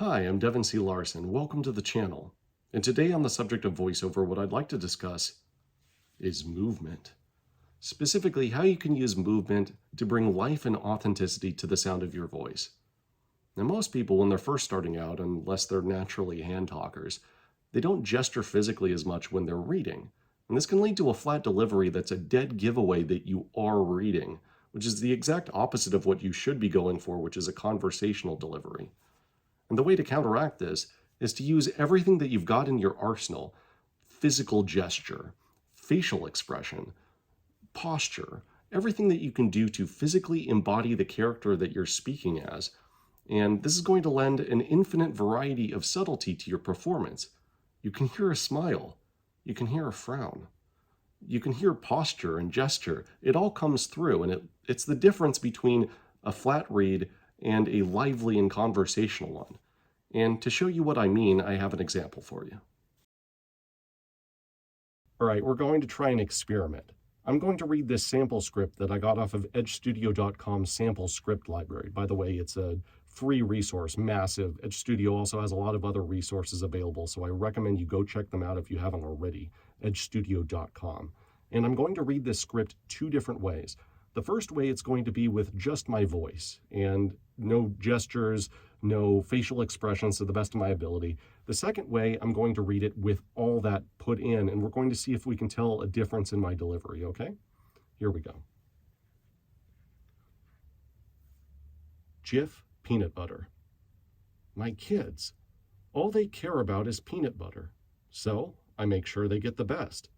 Hi, I'm Devin C. Larson. Welcome to the channel. And today on the subject of voiceover, what I'd like to discuss is movement. Specifically, how you can use movement to bring life and authenticity to the sound of your voice. Now, most people, when they're first starting out, unless they're naturally hand talkers, they don't gesture physically as much when they're reading. And this can lead to a flat delivery that's a dead giveaway that you are reading, which is the exact opposite of what you should be going for, which is a conversational delivery. And the way to counteract this is to use everything that you've got in your arsenal: physical gesture, facial expression, posture, everything that you can do to physically embody the character that you're speaking as. And this is going to lend an infinite variety of subtlety to your performance. You can hear a smile, you can hear a frown, you can hear posture and gesture. It all comes through, and it's the difference between a flat read and a lively and conversational one. And to show you what I mean, I have an example for you. All right, we're going to try an experiment. I'm going to read this sample script that I got off of edgestudio.com sample script library. By the way, it's a free resource, massive. Edge Studio also has a lot of other resources available, so I recommend you go check them out if you haven't already, edgestudio.com. And I'm going to read this script two different ways. The first way, it's going to be with just my voice and no gestures, no facial expressions to the best of my ability. The second way, I'm going to read it with all that put in, and we're going to see if we can tell a difference in my delivery, okay? Here we go. Jif peanut butter. My kids, all they care about is peanut butter, so I make sure they get the best.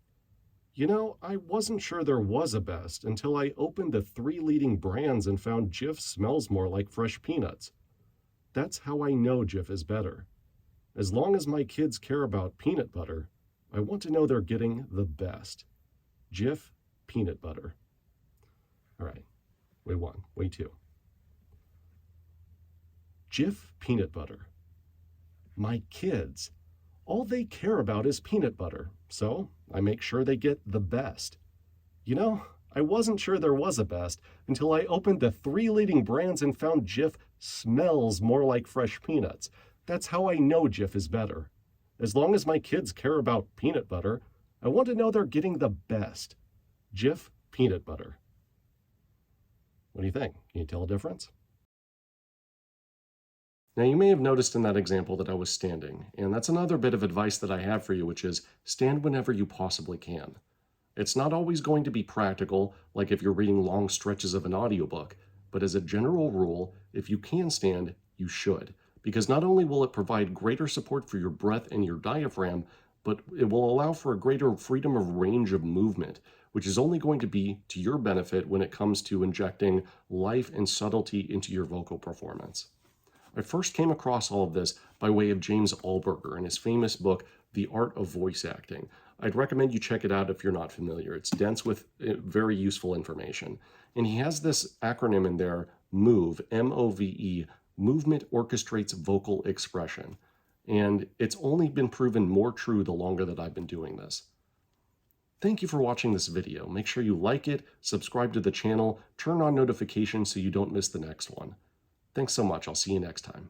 You know, I wasn't sure there was a best until I opened the 3 leading brands and found Jif smells more like fresh peanuts. That's how I know Jif is better. As long as my kids care about peanut butter, I want to know they're getting the best. Jif peanut butter. All right, way 1, way 2. Jif peanut butter. My kids, all they care about is peanut butter, so I make sure they get the best. You know, I wasn't sure there was a best until I opened the 3 leading brands and found Jif smells more like fresh peanuts. That's how I know Jif is better. As long as my kids care about peanut butter, I want to know they're getting the best. Jif peanut butter. What do you think? Can you tell a difference? Now, you may have noticed in that example that I was standing, and that's another bit of advice that I have for you, which is stand whenever you possibly can. It's not always going to be practical, like if you're reading long stretches of an audiobook, but as a general rule, if you can stand, you should, because not only will it provide greater support for your breath and your diaphragm, but it will allow for a greater freedom of range of movement, which is only going to be to your benefit when it comes to injecting life and subtlety into your vocal performance. I first came across all of this by way of James Alberger in his famous book, The Art of Voice Acting. I'd recommend you check it out if you're not familiar. It's dense with very useful information. And he has this acronym in there, MOVE, M-O-V-E, Movement Orchestrates Vocal Expression. And it's only been proven more true the longer that I've been doing this. Thank you for watching this video. Make sure you like it, subscribe to the channel, turn on notifications so you don't miss the next one. Thanks so much. I'll see you next time.